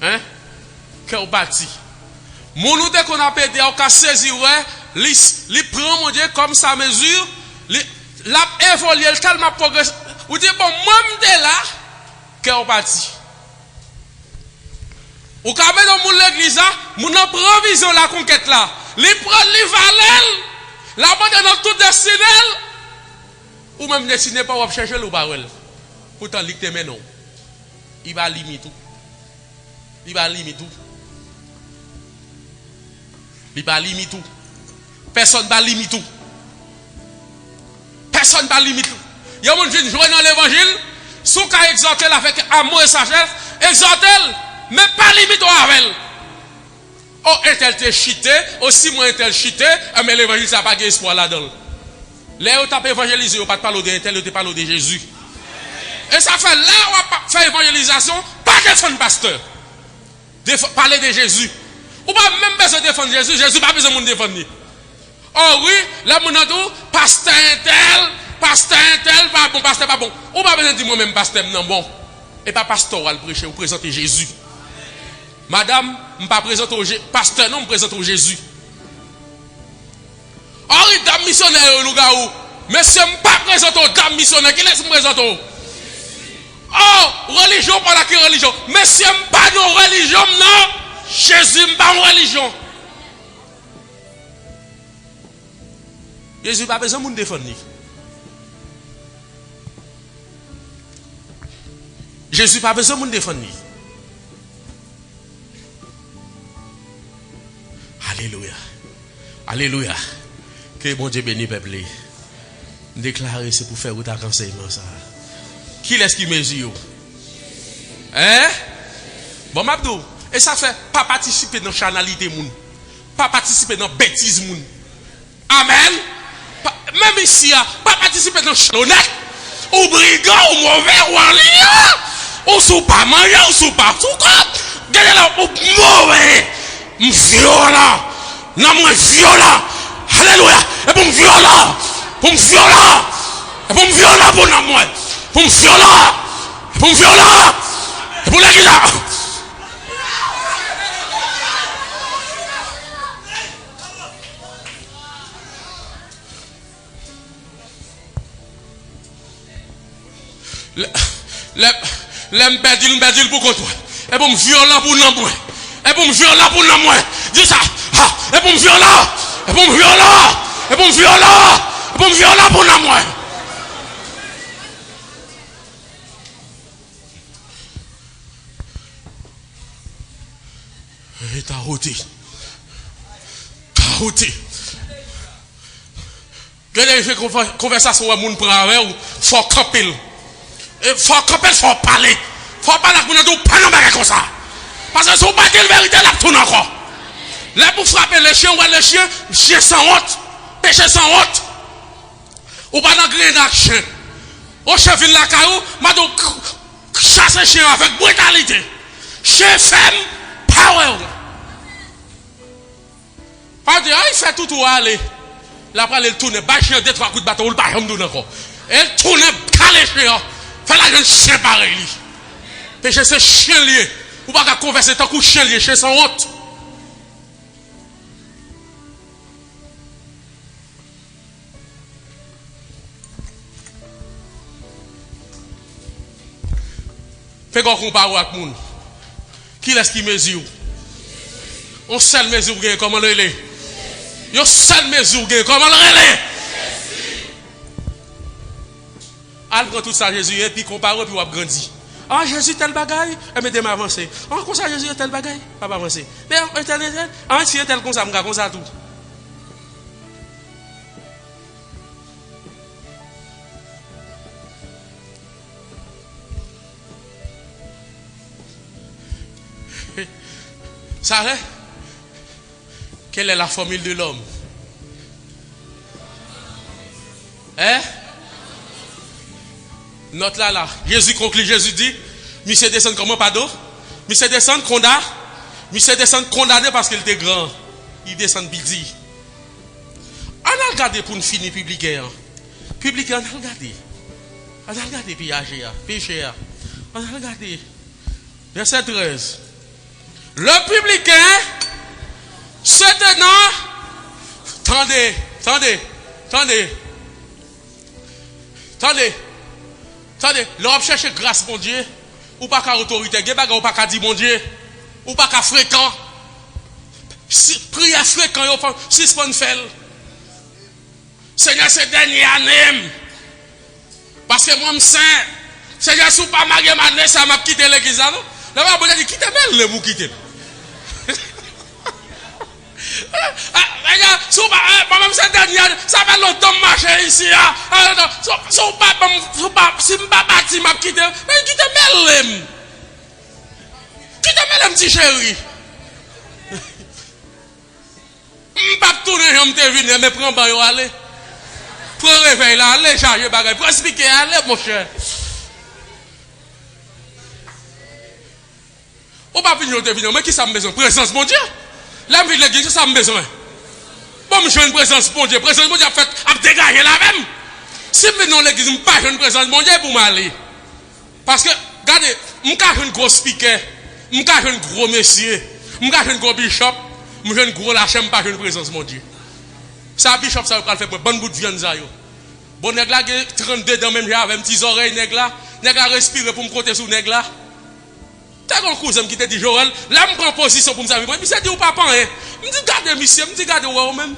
Hein? Cœur bâti. Mon nous dès qu'on a pédé, on a saisi, ouais, li prend mon Dieu comme sa mesure, l'a évolué, tellement progressé. Ou dit, bon, moi, m'de là, cœur bâti. Ou quand même dans l'église, mon en provision la conquête là. Li prend, li valel, la bande dans tout destiné, ou même destiné pas, ou chercher le barrel. Pourtant, li te met non. Il va limiter tout. Il va limiter tout. Il va limiter tout. Personne ne va limiter tout. Personne ne va limiter tout. Il y a des gens qui jouent dans l'évangile, sous qu'à exhorter avec amour et sagesse, exhorter, mais pas limiter avec elle. Oh, est-elle te chité, aussi moi est-elle chité, mais l'évangile, ça n'a pas d'espoir là-dedans. Là où tu as évangélisé, tu n'as pas parlé de tel, tu parles de Jésus. Et ça fait là où on fait évangélisation, pas défendre pasteur. Parler de Jésus. Ou pas même besoin de défendre Jésus, Jésus pas besoin de défendre. Oh oui, là mon nom, pasteur intel, pas bon, pasteur pas bon. Ou pas besoin de dire moi-même pasteur non bon. Et pas pastoral prêcher ou présenter Jésus. Madame, je ne pas présenter au pasteur, non, je présente au Jésus. Henri, dame missionnaire, nous gars, monsieur, je ne pas présenter aux dames missionnaires, qui laisse me présenter? Oh, religion, pas la religion. Monsieur, je ne pas de religion, non. Jésus, je ne pas de religion. Jésus n'a pas besoin de défendre. Jésus n'a pas besoin de défendre. Alléluia. Alléluia. Que bon Dieu bénisse le peuple. Déclarer, c'est pour faire un enseignement ça. Qui est-ce qui mesure? Hein? Bon, Mabdou. Et ça fait pas participer dans la chanalité moun. Pas participer dans la bêtise moun. Amen. Même ici, pas participer dans le chalonnette. Ou brigand, ou mauvais, ou en lien. Ou sous pas manger, ou sous pas sous quoi. Gardez là, ou mauvais. Violent. Non, moi, violent. Alléluia. Et pour me violent. Pour me violent. Et pour me violent pour nous, moi. Pour me violent. Et pour me violent. Et pour l'église. L'embedil pour contre. Et pour me violent pour nous, moi. Et pour me violent pour nous, moi. Dis ça. Et pour me violent. Et pour me violent. Et pour me violent. Et pour me violent pour nous, moi. Et t'as ôté. T'as ôté. Quand il fait conversation avec mon frère, il faut camper. Il faut camper, il faut parler. Il faut parler avec nous, pas nous faire comme ça. Parce que si vous ne pas dire la vérité, là, tout encore. Là, pour frapper les chiens, les chiens sans honte, péché sans honte. Ou pas dans le grain d'action. Au chef de la caillou, m'a donc chassé chien avec brutalité. Chien femme, power. On dit, il fait tout aller. Là, après, il tourne, bas chien, 2-3 coups de bâton, il ne va pas encore. Elle tourne, calé chien. Fait la jeune chien pareil. Péché, c'est chien lié. Ou pas qu'à converser tant que chien lié, chien sans honte. Fait qu'on compare avec le monde. Qui est-ce qui mesure? On seule mesure, comment le relais? On seule mesure, comment le relais? Al prend tout ça Jésus et puis compare et puis on grandit. Ah Jésus tel bagaille, et mettez m'avancer. Ah comme ça Jésus tel bagaille, pas avancer. Mais tel ah si tel comme ça, me comme ça tout. Ça va? Quelle est la formule de l'homme? Hein? Note là. Jésus conclut, Jésus dit, monsieur descend comment, pardon? Monsieur descend condamné. Monsieur descend condamné parce qu'il était grand. Il descend bidi. On a regardé pour une finir publicaire. Publicaire, on a regardé. On a regardé péché. On a regardé. Verset 13. Le publicain se tenant. Attendez. L'Europe cherche grâce, mon Dieu. Ou pas qu'à autorité, ou pas qu'à dire, mon Dieu. Ou pas qu'à fréquent. Prière fréquent, suspend fait. Seigneur, c'est dernier année. Parce que moi, je suis saint. Seigneur, si vous pas marié, ça m'a quitté l'église. Là, je vais dire, quittez le vous quittez. Si moi-même, c'est dernier, ça fait longtemps que marcher ici. Si je ne suis pas bâti, je vais quitter. Mais quittez-moi. Quittez-moi, petit chéri. Je ne vais pas tourner, je vais venir, mais prends pas, aller. Prends réveil là, allez charger bagay, prends expliquer, allez mon cher. On va venir te venir, mais qui ça me besoin? Présence mon Dieu. Là me l'église, ça me besoin. Bon, je une présence mon Dieu, présence mon Dieu a fait à dégager la même. Si je viens dans l'église, je ne pas une présence mon Dieu pour m'aller. Parce que regardez, je suis un gros speaker, je suis un gros monsieur, je suis un gros bishop, je suis un gros lâche, je pas une présence mon Dieu. Ça bishop ça va faire pour bon bout de viande ça yo. Bon nèg là 32 dans même avec petites oreilles nèg là respirer pour me compter sur nèg là. T'as un cousin qui te dit Joël, là me prend position pour me savoir. Moi me dit ou papa hein. Me dit garde monsieur, me dit garde ou même.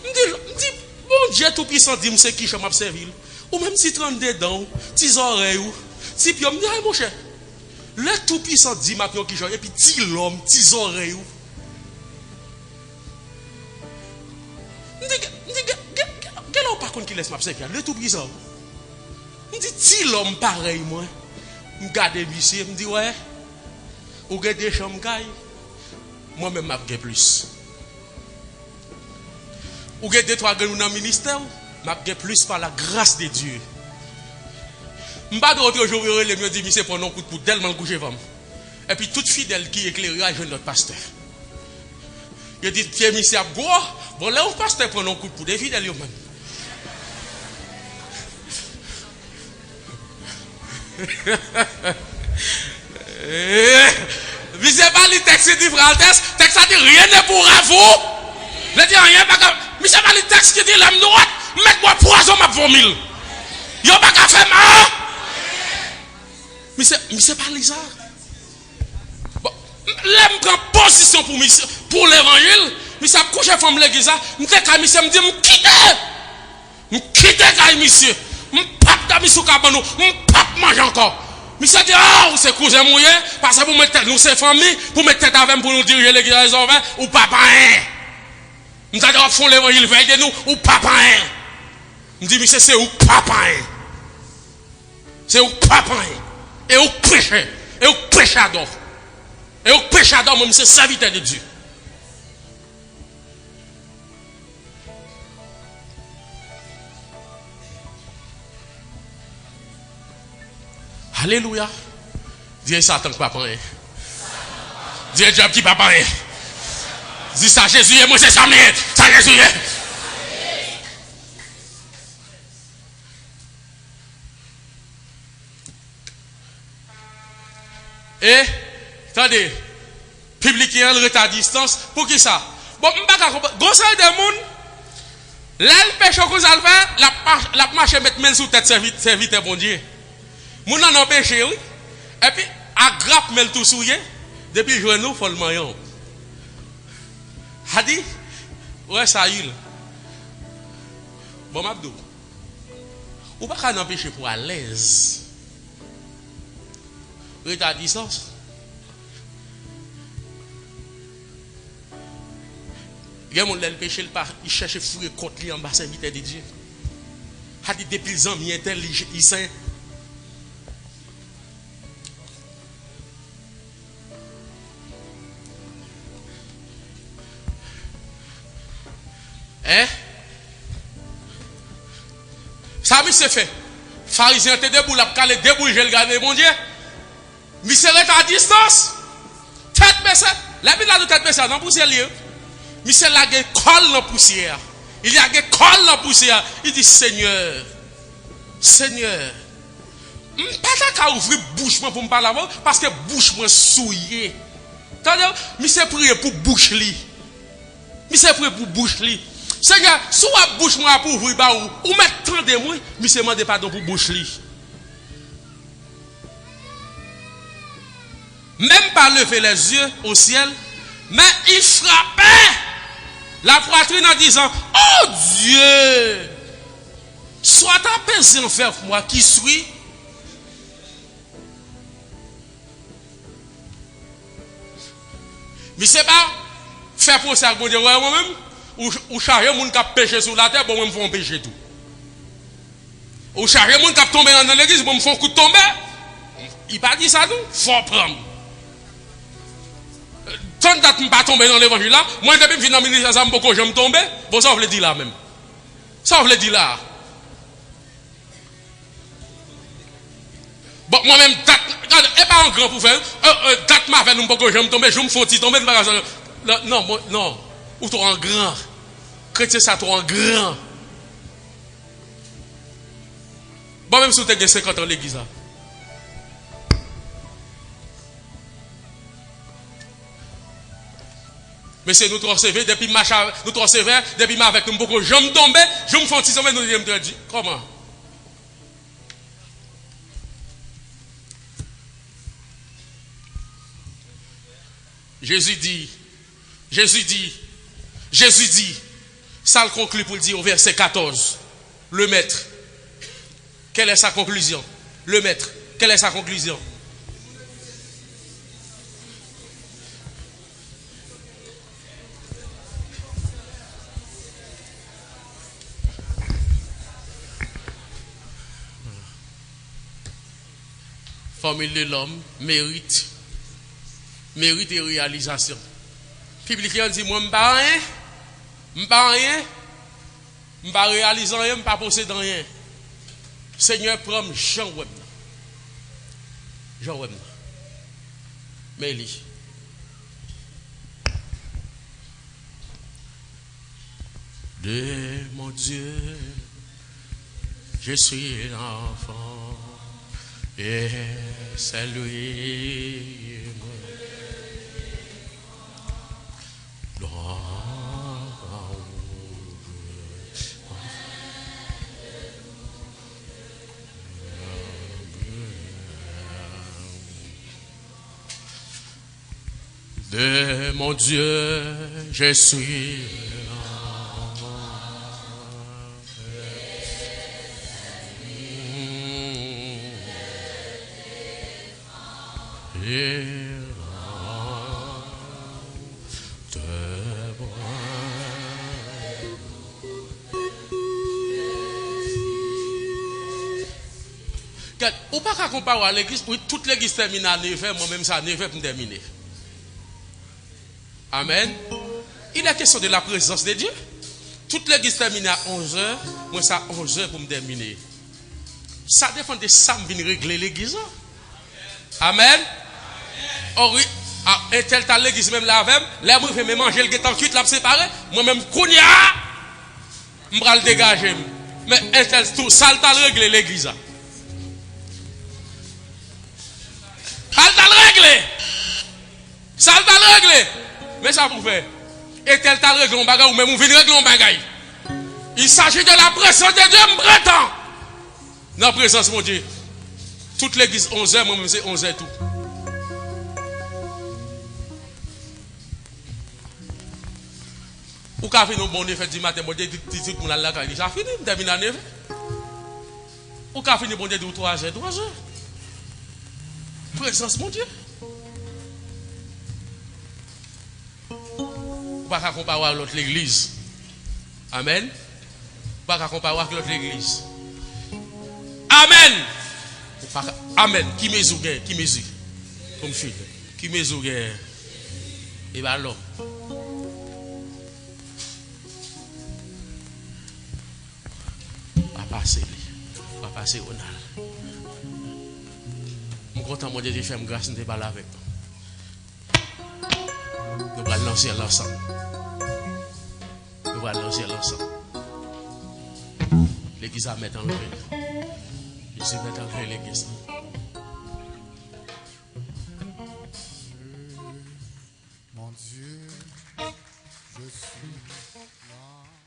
Me dit bon Dieu tout puissant dit me c'est qui je m'a servir. Ou même si 32 dents, petites oreilles ou si puis me dit mon cher. Le tout puissant dit m'a qui je et puis petit l'homme, petites oreilles ou quel homme par contre qui laisse m'observer le tout puissant me dit si l'homme pareil moi me garde monsieur me dit ouais ou garde des chambres moi même m'a gagné plus ou garde trois gars dans ministère m'a gagné plus par la grâce de Dieu m'pas de autre jour les me dit monsieur prend un coup de pouce tellement coucher femme et puis toute fidèle qui éclairage notre pasteur il dit Pierre monsieur a boire. Bon, là, on passe prendre un coup de poudre, fidèle, même. Visez pas les textes du frère, texte dit rien n'est pour vous. Je dis rien, mais c'est pas les textes qui dit l'âme droite, mettez-moi poison, ma vomil. Yo pas qu'à faire mal. Mais c'est pas les arts. Bon, l'âme prend position pour l'évangile. Mais ça me couche à femme l'église, je me dis, monsieur, me dit, me quitter, monsieur, me pape d'amis sous cabano, me pape manger encore. Monsieur dit, ah, c'est cousin mouillé, parce que vous mettez nous, c'est famille, pour mettre tête avec pour nous diriger l'église des hommes, ou papa, hein. Me dit, on font l'évangile, veille de nous, ou papa, hein. Me dit, monsieur, c'est où papa, hein. C'est où papa, hein. Et où péché, et où péchador. Et où péchador, moi, c'est serviteur de Dieu. Alléluia. Dis Satan qui papa. Dis Dieu qui papa. Dis ça Jésus et moi c'est ça mais ça Jésus. Et attendez, public qui est à distance pour qui ça? Bon, m'pas comprendre. Gonçal de monde l'elle pêche qu'on ça le fait, la marche mettre main sous tête serviteur bon Dieu. Moun nan empêché oui. Et puis aggrappe mel tout souillé depuis jour nous faut le maillon. A dit ouais ça y est. Bon m'abdou. Ou pas qu'à empêcher pour à l'aise. Oui à distance. Il y a mon l'el péché le pas, il cherche fouiller contre lui en bas serviteur de Dieu. A dit depuis les amis intelligents, ils sont hein? Ça mi se fait. Pharisien était debout, la calé debout, je le garde mon Dieu. Mi serait à distance. Tête baissée. La Bible a de tête baissée dans poussière lieu. Mi se la colle dans poussière. Il y a des colle dans poussière. Il dit Seigneur. Seigneur. Pas qu'à ouvrir bouche pour me parler avant parce que bouche moi souillé. Mais c'est prier pour bouche li. Mais c'est prier pour bouche li. Seigneur, soit bouche moi pour ouvrir ba ou mettre tant de moi, mais c'est demander pardon pour bouche li. Même pas lever les yeux au ciel, mais il frappait la poitrine en disant: oh Dieu, sois apaisé envers moi qui suis. Mais c'est pas faire procès à bon Dieu moi-même ou charger moun qui a péché sur la terre, bon me font pécher tout. Ou charger moun qui a tombé dans l'église, bon me font coup de tomber. Il pas dit ça nous, faut prendre. Tant que je pas tombé dans l'évangile là, moi depuis que je suis dans le ministère, ça me beaucoup je me tomber. Bon ça on veut dire là même. Ça on veut dire là. Bon moi-même et pas un grand pour faire date m'a fait nous beaucoup je me tomber, je me faut tomber non non, ou trop en grand. Chrétien ça trop en grand. Bon même si tu as 50 ans l'église là. Mais c'est nous trois sévères, depuis nous trois sévères, depuis ma avec nous beaucoup, je me tombe, je me fais 6 ans, nous me dit, comment? Jésus dit, ça le conclut pour le dire au verset 14, le maître, quelle est sa conclusion? Le maître, quelle est sa conclusion? Formule de l'homme, mérite et réalisation. Publicain dit, moi, je ne suis pas rien, je ne pas réaliser rien, je ne pas posséder rien. Seigneur, prends Jean Web. Mais lui. De mon Dieu, je suis l'enfant. Et c'est lui. De mon Dieu, je suis. Ou pas qu'à comparer à l'église, oui, toute l'église termine à 9h, moi-même ça à 9h pour terminer. Amen. Il est question de la présence de Dieu. Toute l'église termine à 11h, moi ça à 11h pour me terminer. Ça dépend de ça que je viens régler l'église. Amen. Oh oui, un tel tas l'église même là avec, là moi je vais manger le guetan cuit, là séparé, moi-même kounia, je vais le dégager. Mais un tel tout, ça le régler l'église. Ça le régler. Mais ça pour faire. Et tel t'as réglé un bagage ou même on vient régler un bagage. Il s'agit de la présence de Dieu, me prétend. Dans la présence mon Dieu. Toute l'église 11h, moi-même c'est 11h tout. Ou qu'a fait nos bons effets du matin, mon Dieu dit tout le monde là, ça fini, on termine à 9h. Ou qu'a fait nos bons Dieu 3h. Présence mon Dieu. Pas comparer avec l'autre l'église. Amen. Pas comparer avec l'autre l'église. Amen. Amen. Qui mesure? Comme je suis. Qui mesure? Et bien l'homme. Pas passer au nal. Je suis content, mon Dieu, de faire grâce, de parler avec nous. Nous allons lancer l'ensemble. L'église a mis en l'œil. Jésus met en l'œil l'église. Dieu, je suis là.